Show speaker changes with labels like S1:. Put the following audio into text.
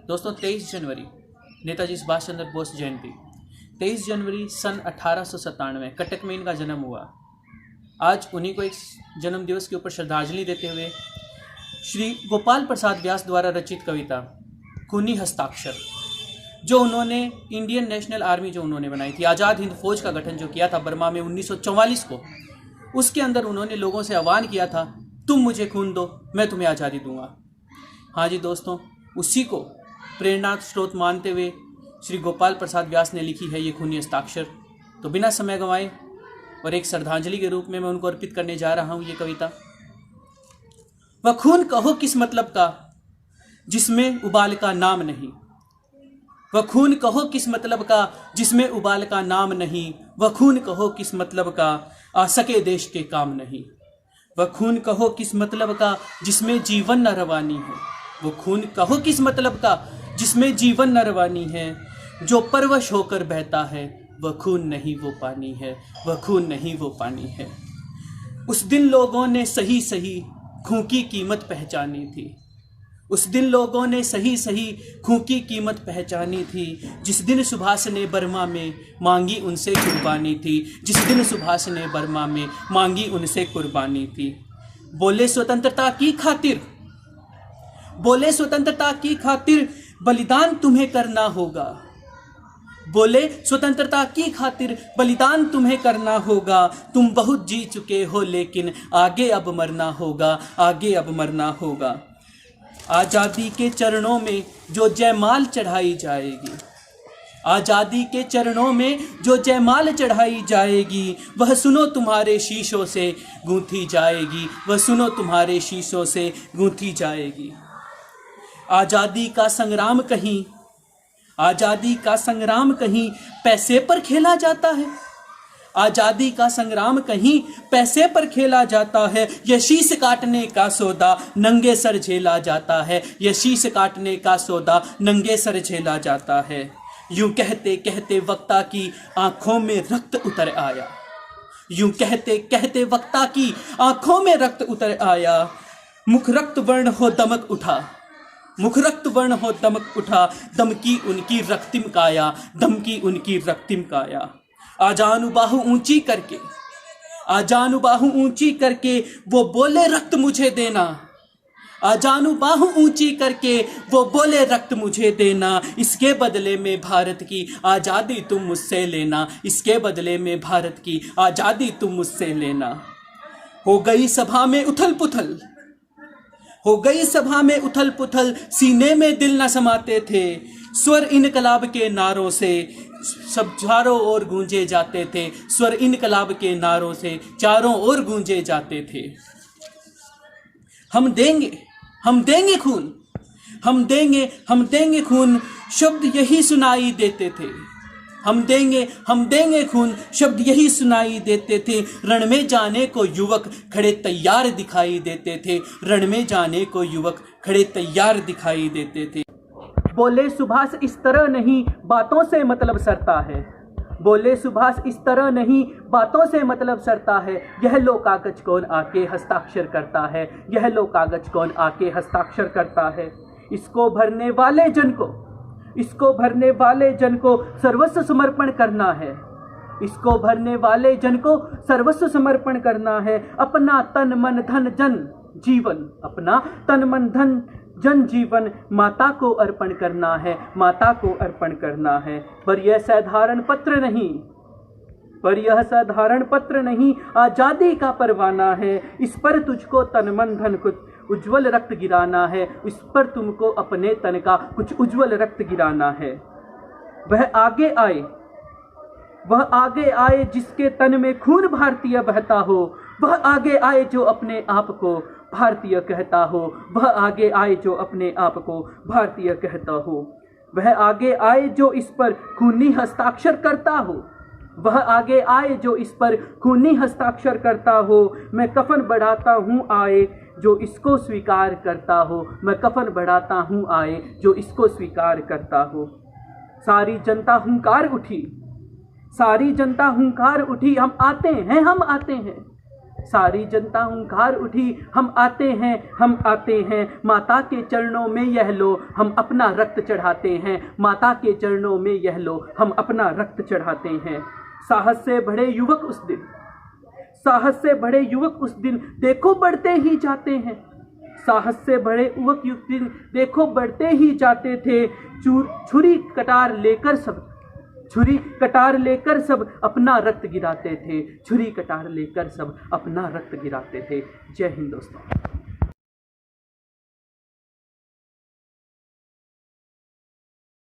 S1: दोस्तों 23 जनवरी नेताजी सुभाष चंद्र बोस जयंती। 23 जनवरी सन 1897 कटक में इनका जन्म हुआ। आज उन्हीं को एक जन्म दिवस के ऊपर श्रद्धांजलि देते हुए श्री गोपाल प्रसाद व्यास द्वारा रचित कविता खूनी हस्ताक्षर, जो उन्होंने इंडियन नेशनल आर्मी जो उन्होंने बनाई थी, आज़ाद हिंद फौज का गठन जो किया था बर्मा में 1944 को, उसके अंदर उन्होंने लोगों से आह्वान किया था, तुम मुझे खून दो मैं तुम्हें आज़ादी दूंगा। हाँ जी दोस्तों, उसी को प्रेरणा स्रोत मानते हुए श्री गोपाल प्रसाद व्यास ने लिखी है ये खूनी हस्ताक्षर। तो बिना समय गंवाए और एक श्रद्धांजलि के रूप में मैं उनको अर्पित करने जा रहा हूँ ये कविता। वह खून कहो किस मतलब का जिसमें उबाल का नाम नहीं, वह खून कहो किस मतलब का जिसमें उबाल का नाम नहीं, वह खून कहो किस मतलब का आ सके देश के काम नहीं, वह खून कहो किस मतलब का जिसमें जीवन न रवानी है, वो खून कहो किस मतलब का जिसमें जीवन न रवानी है, जो परवश होकर बहता है वह खून नहीं वो पानी है, वह खून नहीं वो पानी है। उस दिन लोगों ने सही सही खून की कीमत पहचानी थी, उस दिन लोगों ने सही सही खून की कीमत पहचानी थी, जिस दिन सुभाष ने बर्मा में मांगी उनसे कुर्बानी थी, जिस दिन सुभाष ने बर्मा में मांगी उनसे कुर्बानी थी। बोले स्वतंत्रता की खातिर, बोले स्वतंत्रता की खातिर बलिदान तुम्हें करना होगा, बोले स्वतंत्रता की खातिर बलिदान तुम्हें करना होगा, तुम बहुत जी चुके हो लेकिन आगे अब मरना होगा, आगे अब मरना होगा। आज़ादी के चरणों में जो जयमाल चढ़ाई जाएगी, आज़ादी के चरणों में जो जयमाल चढ़ाई जाएगी, वह सुनो तुम्हारे शीशों से गूंथी जाएगी, वह सुनो तुम्हारे शीशों से गूंथी जाएगी। आज़ादी का संग्राम कहीं, आज़ादी का संग्राम कहीं पैसे पर खेला जाता है, आज़ादी का संग्राम कहीं पैसे पर खेला जाता है, यह शीश काटने का सौदा नंगे सर झेला जाता है, यह शीश काटने का सौदा नंगे सर झेला जाता है। यूं कहते कहते वक्ता की आंखों में रक्त उतर आया, यूं कहते कहते वक्ता की आंखों में रक्त उतर आया, मुख रक्त वर्ण हो दमक उठा, मुख रक्त वर्ण हो दमक उठा, दम की उनकी रक्तिम काया, दम की उनकी रक्तिम काया। आजानु बाहु ऊंची करके, आजानु बाहु ऊंची करके वो बोले रक्त मुझे देना, आजानु बाहु ऊंची करके वो बोले रक्त मुझे देना, इसके बदले में भारत की आज़ादी तुम मुझसे लेना, इसके बदले में भारत की आज़ादी तुम मुझसे लेना। हो गई सभा में उथल पुथल, हो गई सभा में उथल पुथल, सीने में दिल न समाते थे, स्वर इनकलाब के नारों से सब चारों ओर गूंजे जाते थे, स्वर इनकलाब के नारों से चारों ओर गूंजे जाते थे। हम देंगे, हम देंगे खून, हम देंगे, हम देंगे खून, शब्द यही सुनाई देते थे, हम देंगे, हम देंगे खून, शब्द यही सुनाई देते थे। रण में जाने को युवक खड़े तैयार दिखाई देते थे, रण में जाने को युवक खड़े तैयार दिखाई देते थे। बोले सुभाष इस तरह नहीं बातों से मतलब सरता है, बोले सुभाष इस तरह नहीं बातों से मतलब सरता है, यह लो कागज कौन आके हस्ताक्षर करता है, यह लो कागज कौन आके हस्ताक्षर करता है। इसको भरने वाले जन को, इसको भरने वाले जन को सर्वस्व समर्पण करना है, इसको भरने वाले जन को सर्वस्व समर्पण करना है, अपना तन मन धन जन जीवन, अपना तन मन धन जन जीवन माता को अर्पण करना है, माता को अर्पण करना है। पर यह साधारण पत्र नहीं, पर यह साधारण पत्र नहीं, आज़ादी का परवाना है, इस पर तुझको तन मन धन कुछ उज्जवल रक्त गिराना है, इस पर तुमको अपने तन का कुछ उज्जवल रक्त गिराना है। वह आगे आए, वह आगे आए जिसके तन में खून भारतीय बहता हो, वह आगे आए जो अपने आप को भारतीय कहता हो, वह आगे आए जो अपने आप को भारतीय कहता हो, वह आगे आए जो इस पर खूनी हस्ताक्षर करता हो, वह आगे आए जो इस पर खूनी हस्ताक्षर करता हो। मैं कफन बढ़ाता हूँ आए जो इसको स्वीकार करता हो, मैं कफन बढ़ाता हूँ आए जो इसको स्वीकार करता हो। सारी जनता हुंकार उठी, सारी जनता हुंकार उठी, हम आते हैं, हम आते हैं, सारी जनता हुंकार उठी, हम आते हैं, माता के चरणों में यह लो, हम अपना रक्त चढ़ाते हैं, माता के चरणों में यह लो, हम अपना रक्त चढ़ाते हैं। साहस से भरे युवक उस दिन देखो बढ़ते ही जाते हैं, साहस से भरे युवक दिन देखो बढ़ते ही जाते थे। छुरी कटार लेकर सब अपना रक्त गिराते थे, छुरी कटार लेकर सब अपना रक्त गिराते थे। जय हिंद दोस्तों।